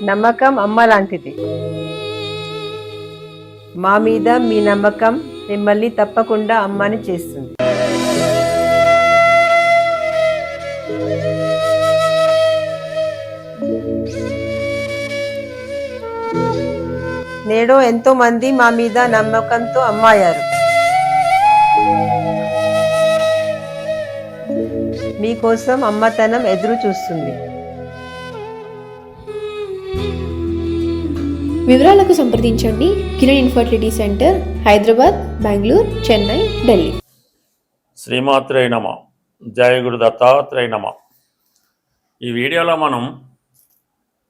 నమ్మకం అమ్మ లాంటిది. మా మీద మీ నమ్మకం మిమ్మల్ని తప్పకుండా అమ్మని చేస్తుంది. నేడు ఎంతో మంది మా మీద నమ్మకంతో అమ్మాయారు. మీకోసం అమ్మతనం ఎదురు చూస్తుంది. వివరాలకు సంప్రదించండి కిరణ్ ఇన్ఫర్టిలిటీ సెంటర్, హైదరాబాద్, బెంగళూరు, చెన్నై, ఢిల్లీ. శ్రీమాత్రే నమః. జయ గురు దత్తాత్రేయ నమః. ఈ వీడియోలో మనం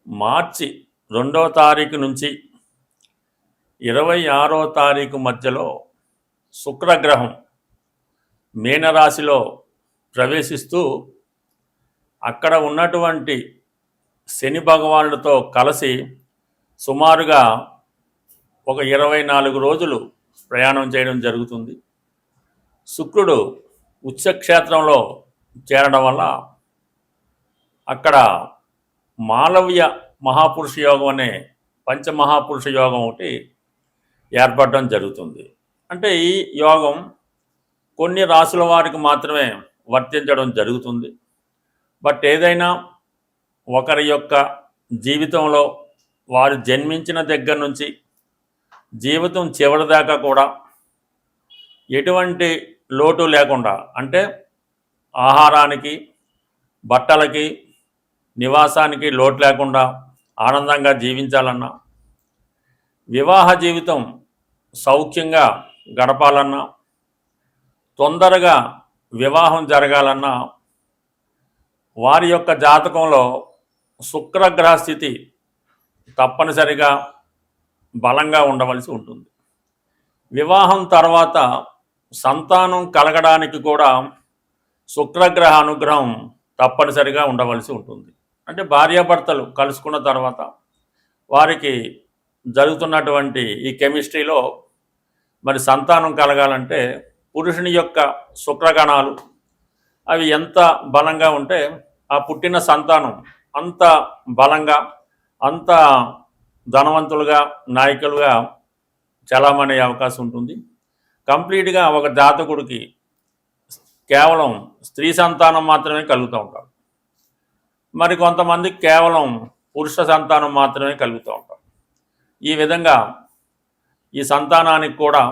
మార్చి 2వ తారీఖు నుంచి 26వ తారీఖు మధ్యలో శుక్రగ్రహం మీనరాశిలో ప్రవేశిస్తూ అక్కడ ఉన్నటువంటి శని భగవానుడితో కలిసి సుమారుగా ఒక 24 రోజులు ప్రయాణం చేయడం జరుగుతుంది. శుక్రుడు ఉచ్చక్షేత్రంలో చేరడం వల్ల అక్కడ మాలవ్య మహాపురుష యోగం అనే పంచమహాపురుష యోగం ఒకటి ఏర్పడడం జరుగుతుంది. అంటే ఈ యోగం కొన్ని రాసుల వారికి మాత్రమే వర్తించడం జరుగుతుంది. బట్ ఏదైనా ఒకరి యొక్క జీవితంలో వారు జన్మించిన దగ్గర నుంచి జీవితం చివరి దాకా కూడా ఎటువంటి లోటు లేకుండా, అంటే ఆహారానికి, బట్టలకి, నివాసానికి లోటు లేకుండా ఆనందంగా జీవించాలన్నా, వివాహ జీవితం సౌఖ్యంగా గడపాలన్నా, తొందరగా వివాహం జరగాలన్నా వారి యొక్క జాతకంలో శుక్రగ్రహ స్థితి తప్పనిసరిగా బలంగా ఉండవలసి ఉంటుంది. వివాహం తర్వాత సంతానం కలగడానికి కూడా శుక్రగ్రహ అనుగ్రహం తప్పనిసరిగా ఉండవలసి ఉంటుంది. అంటే భార్యాభర్తలు కలుసుకున్న తర్వాత వారికి జరుగుతున్నటువంటి ఈ కెమిస్ట్రీలో మరి సంతానం కలగాలంటే పురుషుని యొక్క శుక్రగణాలు అవి ఎంత బలంగా ఉంటే ఆ పుట్టిన సంతానం అంత బలంగా, అంత ధనవంతులుగా, నాయకులుగా చలామణి అయ్యే అవకాశం ఉంటుంది. కంప్లీట్గా ఒక జాతకుడికి కేవలం స్త్రీ సంతానం మాత్రమే కలుగుతూ ఉంటారు. మరి కొంతమందికి కేవలం పురుష సంతానం మాత్రమే కలుగుతూ ఉంటారు. ఈ విధంగా ఈ సంతానానికి కూడా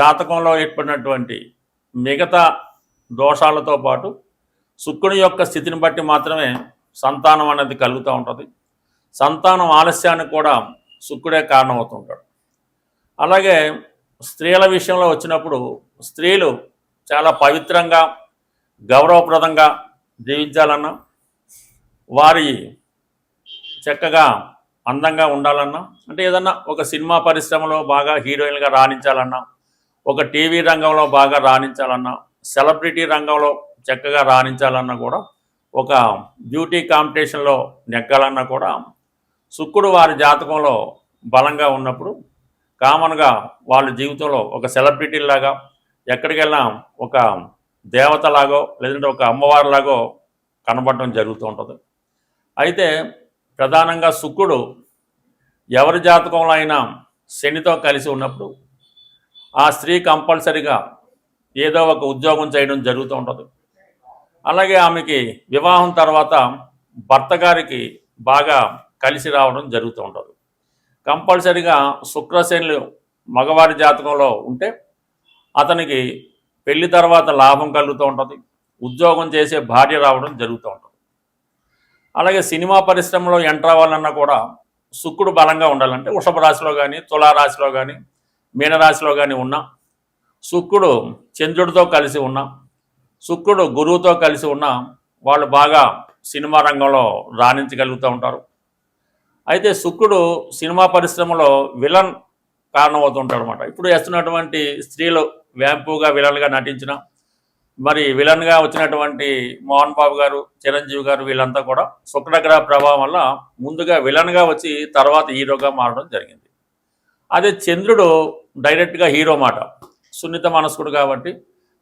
జాతకంలో ఏర్పడినటువంటి మిగతా దోషాలతో పాటు శుక్రుని యొక్క స్థితిని బట్టి మాత్రమే సంతానం అనేది కలుగుతూ ఉంటుంది. సంతానం ఆలస్యానికి కూడా శుక్రుడే కారణమవుతుంటాడు. అలాగే స్త్రీల విషయంలో వచ్చినప్పుడు స్త్రీలు చాలా పవిత్రంగా, గౌరవప్రదంగా జీవించాలన్నా, వారి చక్కగా అందంగా ఉండాలన్నా, అంటే ఏదన్నా ఒక సినిమా పరిశ్రమలో బాగా హీరోయిన్గా రాణించాలన్నా, ఒక టీవీ రంగంలో బాగా రాణించాలన్నా, సెలబ్రిటీ రంగంలో చక్కగా రాణించాలన్నా కూడా, ఒక బ్యూటీ కాంపిటీషన్లో నెగ్గాలన్నా కూడా శుక్రుడు వారి జాతకంలో బలంగా ఉన్నప్పుడు కామన్గా వాళ్ళ జీవితంలో ఒక సెలబ్రిటీలాగా, ఎక్కడికి వెళ్ళినా ఒక దేవతలాగో లేదంటే ఒక అమ్మవారిలాగో కనబడటం జరుగుతూ ఉంటుంది. అయితే ప్రధానంగా శుక్రుడు ఎవరి జాతకంలో అయినా శనితో కలిసి ఉన్నప్పుడు ఆ స్త్రీ కంపల్సరిగా ఏదో ఒక ఉద్యోగం చేయడం జరుగుతూ ఉంటుంది. అలాగే ఆమెకి వివాహం తర్వాత భర్త గారికి బాగా కలిసి రావడం జరుగుతూ ఉంటుంది. కంపల్సరిగా శుక్రశనులు మగవారి జాతకంలో ఉంటే అతనికి పెళ్లి తర్వాత లాభం కలుగుతూ ఉంటుంది, ఉద్యోగం చేసే భార్య రావడం జరుగుతూ ఉంటుంది. అలాగే సినిమా పరిశ్రమలో ఎంటర్ అవ్వాలన్నా కూడా శుక్రుడు బలంగా ఉండాలంటే వృషభ రాశిలో కానీ, తులారాశిలో కానీ, మీనరాశిలో కానీ ఉన్నా, శుక్రుడు చంద్రుడితో కలిసి ఉన్నా, శుక్రుడు గురువుతో కలిసి ఉన్నా వాళ్ళు బాగా సినిమా రంగంలో రాణించగలుగుతూ ఉంటారు. అయితే శుక్రుడు సినిమా పరిశ్రమలో విలన్ కారణమవుతుంటాడు అనమాట. ఇప్పుడు వేస్తున్నటువంటి స్త్రీలు వ్యాంపుగా విలన్గా నటించిన, మరి విలన్గా వచ్చినటువంటి మోహన్ బాబు గారు, చిరంజీవి గారు వీళ్ళంతా కూడా శుక్రగ్రహ ప్రభావం వల్ల ముందుగా విలన్గా వచ్చి తర్వాత హీరోగా మారడం జరిగింది. అదే చంద్రుడు డైరెక్ట్గా హీరో మాట, సున్నిత మనస్కుడు కాబట్టి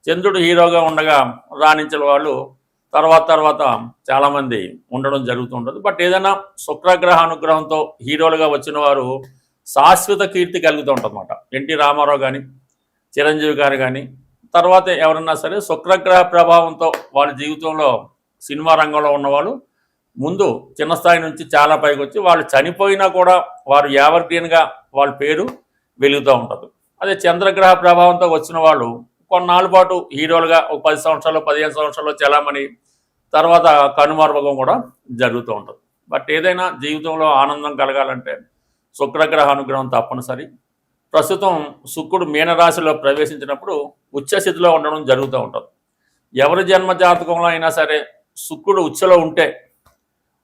చంద్రుడు హీరోగా ఉండగా రాణించిన వాళ్ళు తర్వాత చాలామంది ఉండడం జరుగుతుంటుంది. బట్ ఏదైనా శుక్రగ్రహ అనుగ్రహంతో హీరోలుగా వచ్చిన వారు శాశ్వత కీర్తి కలుగుతూ ఉంటుందన్నమాట. ఎన్టీ రామారావు కానీ, చిరంజీవి గారు కానీ, తర్వాత ఎవరన్నా సరే శుక్రగ్రహ ప్రభావంతో వాళ్ళ జీవితంలో సినిమా రంగంలో ఉన్నవాళ్ళు ముందు చిన్న స్థాయి నుంచి చాలా పైకి వచ్చి వాళ్ళు చనిపోయినా కూడా వారు యావర్గ్రీన్గా వాళ్ళ పేరు వెలుగుతూ ఉంటుంది. అదే చంద్రగ్రహ ప్రభావంతో వచ్చిన వాళ్ళు కొన్నాళ్ళ పాటు హీరోలుగా ఒక 10 సంవత్సరాలు 15 సంవత్సరాలు చలామణి తర్వాత కనుమరుగం కూడా జరుగుతూ ఉంటుంది. బట్ ఏదైనా జీవితంలో ఆనందం కలగాలంటే శుక్రగ్రహ అనుగ్రహం తప్పనిసరి. ప్రస్తుతం శుక్రుడు మీనరాశిలో ప్రవేశించినప్పుడు ఉచ్చస్థితిలో ఉండడం జరుగుతూ ఉంటుంది. ఎవరి జన్మ జాతకంలో అయినా సరే శుక్రుడు ఉచ్చలో ఉంటే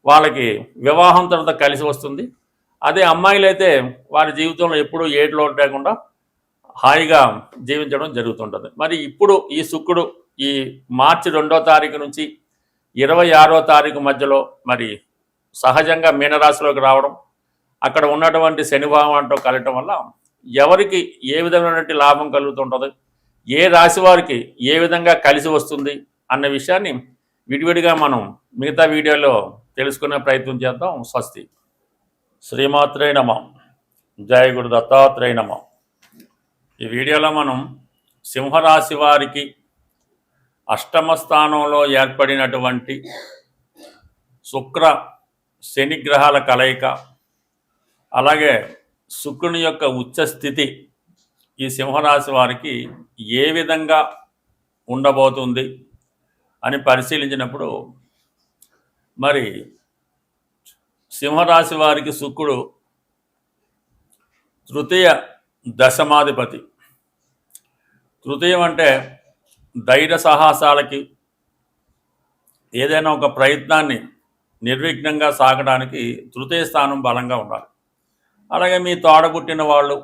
వాళ్ళకి వివాహం తర్వాత కలిసి వస్తుంది. అదే అమ్మాయిలైతే వారి జీవితంలో ఎప్పుడూ ఏటిలో లేకుండా హాయిగా జీవించడం జరుగుతుంటుంది. మరి ఇప్పుడు ఈ శుక్రుడు ఈ మార్చి 2వ తారీఖు నుంచి 26వ తారీఖు మధ్యలో మరి సహజంగా మీనరాశిలోకి రావడం, అక్కడ ఉన్నటువంటి శని భగవానుడితో కలగటం వల్ల ఎవరికి ఏ విధమైనటువంటి లాభం కలుగుతుంటుంది, ఏ రాశి వారికి ఏ విధంగా కలిసి వస్తుంది అన్న విషయాన్ని విడివిడిగా మనం మిగతా వీడియోలో తెలుసుకునే ప్రయత్నం చేద్దాం. స్వస్తి. శ్రీమాత్రే నమః. జయ గురు దత్తాత్రేయ నమః. ఈ వీడియోలో మనం సింహరాశి వారికి అష్టమ స్థానంలో ఏర్పడినటువంటి శుక్ర శని గ్రహాల కలయిక, అలాగే శుక్రుని యొక్క ఉచ్చ స్థితి ఈ సింహరాశి వారికి ఏ విధంగా ఉండబోతుంది అని పరిశీలించినప్పుడు మరి సింహరాశి వారికి శుక్రుడు తృతీయ దశమాధిపతి. తృతీయం అంటే ధైర్య సాహసాలకి, ఏదైనా ఒక ప్రయత్నాన్ని నిర్విఘ్నంగా సాగడానికి తృతీయ స్థానం బలంగా ఉండాలి. అలాగే మీ తోడబుట్టిన వాళ్ళు,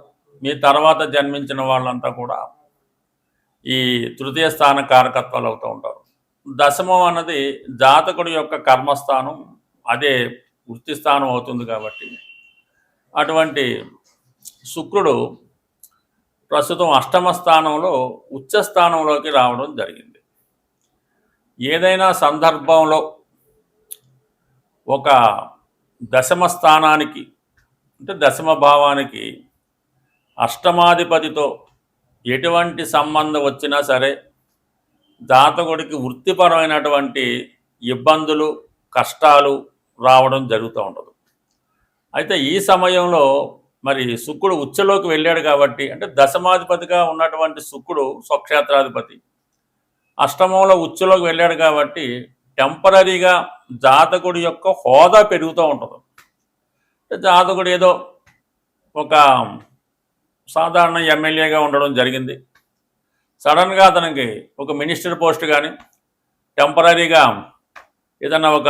మీ తర్వాత జన్మించిన వాళ్ళంతా కూడా ఈ తృతీయ స్థాన కారకత్వాలు అవుతూ ఉంటారు. దశమం అన్నది జాతకుడి యొక్క కర్మస్థానం, అదే వృత్తి స్థానం అవుతుంది. కాబట్టి అటువంటి శుక్రుడు ప్రస్తుతం అష్టమ స్థానంలో ఉచ్చ స్థానంలోకి రావడం జరిగింది. ఏదైనా సందర్భంలో ఒక దశమ స్థానానికి అంటే దశమ భావానికి అష్టమాధిపతితో ఎటువంటి సంబంధం వచ్చినా సరే జాతకుడికి వృత్తిపరమైనటువంటి ఇబ్బందులు, కష్టాలు రావడం జరుగుతూ ఉంటుంది. అయితే ఈ సమయంలో మరి శుక్రుడు ఉచ్చలోకి వెళ్ళాడు కాబట్టి, అంటే దశమాధిపతిగా ఉన్నటువంటి శుక్రుడు స్వక్షేత్రాధిపతి అష్టమంలో ఉచ్చలోకి వెళ్ళాడు కాబట్టి టెంపరీగా జాతకుడి యొక్క హోదా పెరుగుతూ ఉంటుంది. జాతకుడు ఏదో ఒక సాధారణ ఎమ్మెల్యేగా ఉండడం జరిగింది, సడన్గా అతనికి ఒక మినిస్టర్ పోస్ట్ కానీ టెంపరీగా ఏదన్నా ఒక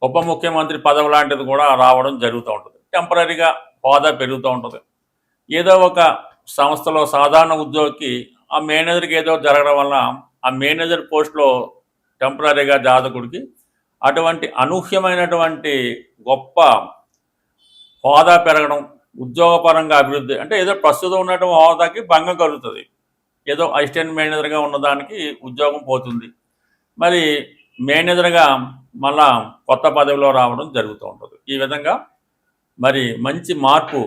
ఉప ముఖ్యమంత్రి పదవి లాంటిది కూడా రావడం జరుగుతూ ఉంటుంది. టెంపరీగా హోదా పెరుగుతూ ఉంటుంది. ఏదో ఒక సంస్థలో సాధారణ ఉద్యోగికి ఆ మేనేజర్కి ఏదో జరగడం వల్ల ఆ మేనేజర్ పోస్ట్లో టెంపరీగా జాతకుడికి అటువంటి అనూహ్యమైనటువంటి గొప్ప హోదా పెరగడం, ఉద్యోగపరంగా అభివృద్ధి, అంటే ఏదో ప్రస్తుతం ఉన్నటువంటి హోదాకి భంగం కలుగుతుంది. ఏదో అసిస్టెంట్ మేనేజర్గా ఉన్నదానికి ఉద్యోగం పోతుంది, మరి మేనేజర్గా మళ్ళా కొత్త పదవిలో రావడం జరుగుతూ ఉంటుంది. ఈ విధంగా మరి మంచి మార్పు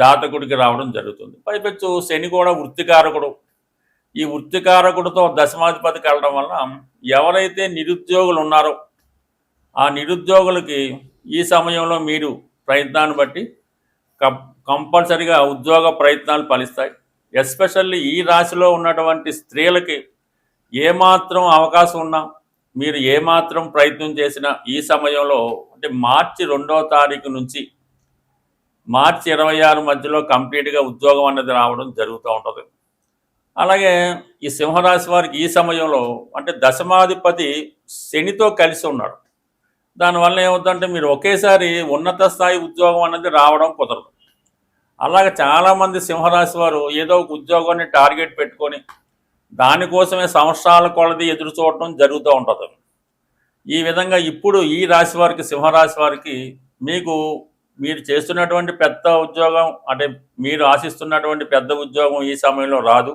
జాతకుడికి రావడం జరుగుతుంది. పైపెచ్చు శని కూడా వృత్తికారకుడు. ఈ వృత్తికారకుడితో దశమాధిపతికి వెళ్ళడం వల్ల ఎవరైతే నిరుద్యోగులు ఉన్నారో ఆ నిరుద్యోగులకి ఈ సమయంలో మీరు ప్రయత్నాన్ని బట్టి కంపల్సరిగా ఉద్యోగ ప్రయత్నాలు ఫలిస్తాయి. ఎస్పెషల్లీ ఈ రాశిలో ఉన్నటువంటి స్త్రీలకి ఏమాత్రం అవకాశం ఉన్నా, మీరు ఏమాత్రం ప్రయత్నం చేసినా ఈ సమయంలో అంటే మార్చి 2వ తారీఖు నుంచి మార్చి 26 మధ్యలో కంప్లీట్గా ఉద్యోగం అన్నది రావడం జరుగుతూ ఉంటుంది. అలాగే ఈ సింహరాశి వారికి ఈ సమయంలో అంటే దశమాధిపతి శనితో కలిసి ఉన్నాడు. దానివల్ల ఏమవుతుందంటే మీరు ఒకేసారి ఉన్నత స్థాయి ఉద్యోగం అన్నది రావడం కుదరదు. అలాగే చాలామంది సింహరాశి వారు ఏదో ఒక ఉద్యోగాన్ని టార్గెట్ పెట్టుకొని దానికోసమే సంవత్సరాల కొలది ఎదురు చూడటం జరుగుతూ ఉంటుంది. ఈ విధంగా ఇప్పుడు ఈ రాశి వారికి, సింహరాశి వారికి మీరు చేస్తున్నటువంటి పెద్ద ఉద్యోగం అంటే మీరు ఆశిస్తున్నటువంటి పెద్ద ఉద్యోగం ఈ సమయంలో రాదు.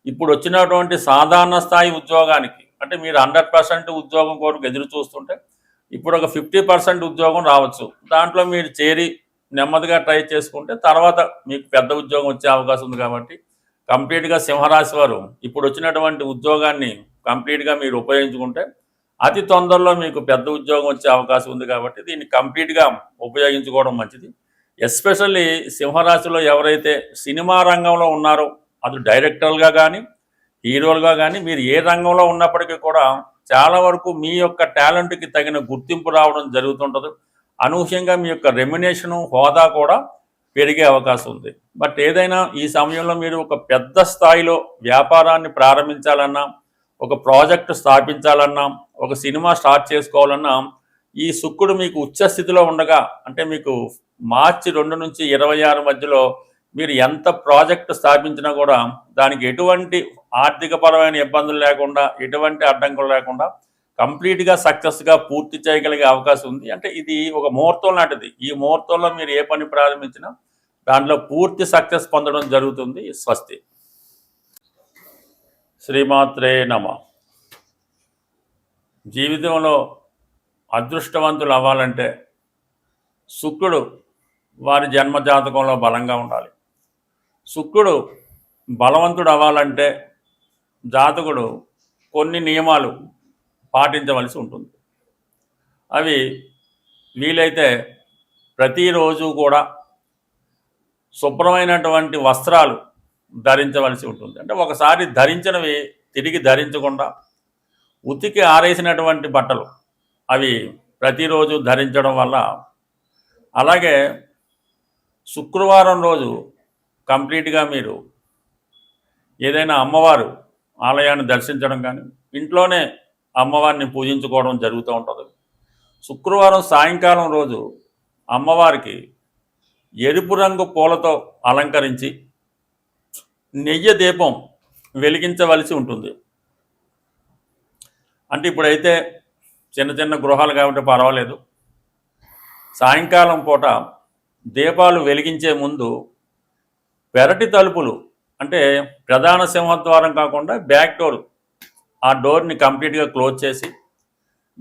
ఇప్పుడు వచ్చినటువంటి సాధారణ స్థాయి ఉద్యోగానికి అంటే మీరు 100% ఉద్యోగం కొరకు ఎదురు చూస్తుంటే ఇప్పుడు ఒక 50% ఉద్యోగం రావచ్చు. దాంట్లో మీరు చేరి నెమ్మదిగా ట్రై చేసుకుంటే తర్వాత మీకు పెద్ద ఉద్యోగం వచ్చే అవకాశం ఉంది. కాబట్టి కంప్లీట్గా సింహరాశి వారు ఇప్పుడు వచ్చినటువంటి ఉద్యోగాన్ని కంప్లీట్గా మీరు ఉపయోగించుకుంటే అతి తొందరలో మీకు పెద్ద ఉద్యోగం వచ్చే అవకాశం ఉంది. కాబట్టి దీన్ని కంప్లీట్గా ఉపయోగించుకోవడం మంచిది. ఎస్పెషల్లీ సింహరాశిలో ఎవరైతే సినిమా రంగంలో ఉన్నారో, అది డైరెక్టర్లుగా కానీ హీరోలుగా కానీ మీరు ఏ రంగంలో ఉన్నప్పటికీ కూడా చాలా వరకు మీ యొక్క టాలెంట్కి తగిన గుర్తింపు రావడం జరుగుతుంటుంది. అనూహ్యంగా మీ యొక్క రెమ్యునేషను, హోదా కూడా పెరిగే అవకాశం ఉంది. బట్ ఏదైనా ఈ సమయంలో మీరు ఒక పెద్ద స్థాయిలో వ్యాపారాన్ని ప్రారంభించాలన్నా, ఒక ప్రాజెక్టు స్థాపించాలన్నా, ఒక సినిమా స్టార్ట్ చేసుకోవాలన్నా ఈ శుక్రుడు మీకు ఉచ్చ స్థితిలో ఉండగా, అంటే మీకు మార్చి 2 నుంచి 26 మధ్యలో మీరు ఎంత ప్రాజెక్టు స్థాపించినా కూడా దానికి ఎటువంటి ఆర్థికపరమైన ఇబ్బందులు లేకుండా, ఎటువంటి అడ్డంకులు లేకుండా కంప్లీట్గా సక్సెస్గా పూర్తి చేయగలిగే అవకాశం ఉంది. అంటే ఇది ఒక ముహూర్తం లాంటిది. ఈ ముహూర్తంలో మీరు ఏ పని ప్రారంభించినా దాంట్లో పూర్తి సక్సెస్ పొందడం జరుగుతుంది. స్వస్తి. శ్రీమాత్రే నమః. జీవితంలో అదృష్టవంతులు అవ్వాలంటే శుక్రుడు వారి జన్మజాతకంలో బలంగా ఉండాలి. శుక్రుడు బలవంతుడు అవ్వాలంటే జాతకుడు కొన్ని నియమాలు పాటించవలసి ఉంటుంది. అవి వీలైతే ప్రతిరోజు కూడా శుభ్రమైనటువంటి వస్త్రాలు ధరించవలసి ఉంటుంది. అంటే ఒకసారి ధరించినవి తిరిగి ధరించకుండా ఉతికి ఆరేసినటువంటి బట్టలు అవి ప్రతిరోజు ధరించడం వల్ల, అలాగే శుక్రవారం రోజు కంప్లీట్గా మీరు ఏదైనా అమ్మవారు ఆలయాన్ని దర్శించడం కానీ ఇంట్లోనే అమ్మవారిని పూజించుకోవడం జరుగుతూ ఉంటుంది. శుక్రవారం సాయంకాలం రోజు అమ్మవారికి ఎరుపు రంగు పూలతో అలంకరించి నెయ్యి దీపం వెలిగించవలసి ఉంటుంది. అంటే ఇప్పుడైతే చిన్న చిన్న గృహాలు కాబట్టి పర్వాలేదు. సాయంకాలం పూట దీపాలు వెలిగించే ముందు పెరటి తలుపులు, అంటే ప్రధాన సింహద్వారం కాకుండా బ్యాక్ డోర్, ఆ డోర్ని కంప్లీట్గా క్లోజ్ చేసి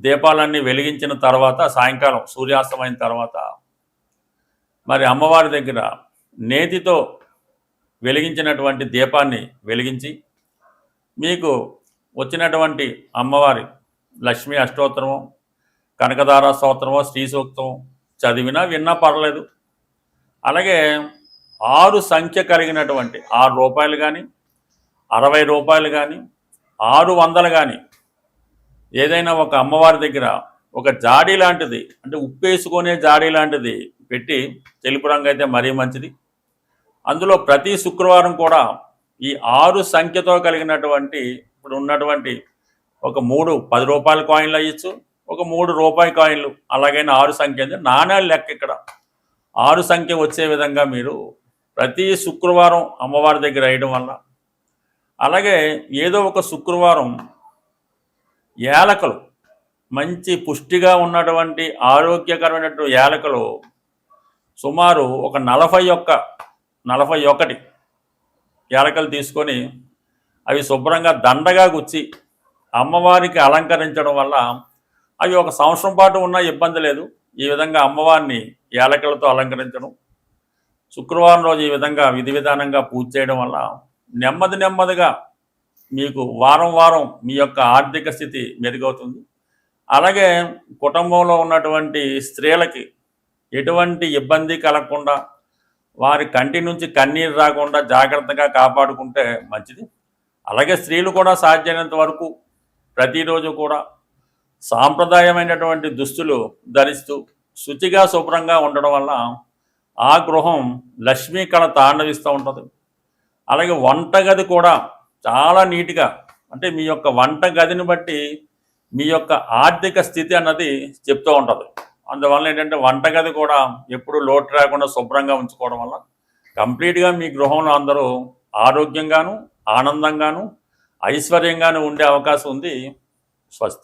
దీపాలన్నీ వెలిగించిన తర్వాత సాయంకాలం సూర్యాస్తమైన తర్వాత మరి అమ్మవారి దగ్గర నేతితో వెలిగించినటువంటి దీపాన్ని వెలిగించి మీకు వచ్చినటువంటి అమ్మవారి లక్ష్మీ అష్టోత్తరమో, కనకదార స్తోత్రమో, శ్రీ సూక్తం చదివినా విన్నా పర్లేదు. అలాగే 6 సంఖ్య కలిగినటువంటి 6 రూపాయలు కానీ, 60 రూపాయలు కానీ, 600 కానీ ఏదైనా ఒక అమ్మవారి దగ్గర ఒక జాడీ లాంటిది, అంటే ఉప్పేసుకునే జాడీ లాంటిది పెట్టి, తెలుపు రంగు అయితే మరీ మంచిది. అందులో ప్రతి శుక్రవారం కూడా ఈ 6 సంఖ్యతో కలిగినటువంటి, ఇప్పుడు ఉన్నటువంటి ఒక 3 10 రూపాయల కాయిన్లు అయ్యచ్చు, ఒక 3 రూపాయి కాయిన్లు, అలాగైనా 6 సంఖ్య నాణ్యాలు లెక్క. ఇక్కడ 6 సంఖ్య వచ్చే విధంగా మీరు ప్రతి శుక్రవారం అమ్మవారి దగ్గర వేయడం వల్ల, అలాగే ఏదో ఒక శుక్రవారం యాలకులు, మంచి పుష్టిగా ఉన్నటువంటి ఆరోగ్యకరమైనటువంటి యాలకులు సుమారు ఒక 41 యాలకులు తీసుకొని అవి శుభ్రంగా దండగా గుచ్చి అమ్మవారికి అలంకరించడం వల్ల అవి ఒక సంవత్సరం పాటు ఉన్నా ఇబ్బంది లేదు. ఈ విధంగా అమ్మవారిని యాలకులతో అలంకరించడం, శుక్రవారం రోజు ఈ విధంగా విధి విధానంగా పూజ చేయడం వల్ల నెమ్మదిగా మీకు వారం వారం మీ యొక్క ఆర్థిక స్థితి మెరుగవుతుంది. అలాగే కుటుంబంలో ఉన్నటువంటి స్త్రీలకి ఎటువంటి ఇబ్బంది కలగకుండా, వారి కంటి నుంచి కన్నీరు రాకుండా జాగ్రత్తగా కాపాడుకుంటే మంచిది. అలాగే స్త్రీలు కూడా సాధ్యమైనంత వరకు ప్రతిరోజు కూడా సాంప్రదాయమైనటువంటి దుస్తులు ధరిస్తూ శుచిగా శుభ్రంగా ఉండడం వల్ల ఆ గృహం లక్ష్మీ కళ తాండవిస్తూ ఉంటుంది. అలాగే వంటగది కూడా చాలా నీట్గా, అంటే మీ యొక్క వంటగదిని బట్టి మీ యొక్క ఆర్థిక స్థితి అన్నది చెప్తూ ఉంటుంది. అందువల్ల ఏంటంటే వంటగది కూడా ఎప్పుడు లోటు రాకుండా శుభ్రంగా ఉంచుకోవడం వల్ల కంప్లీట్గా మీ గృహంలో అందరూ ఆరోగ్యంగాను, ఆనందంగాను, ఐశ్వర్యంగాను ఉండే అవకాశం ఉంది. స్వస్తి.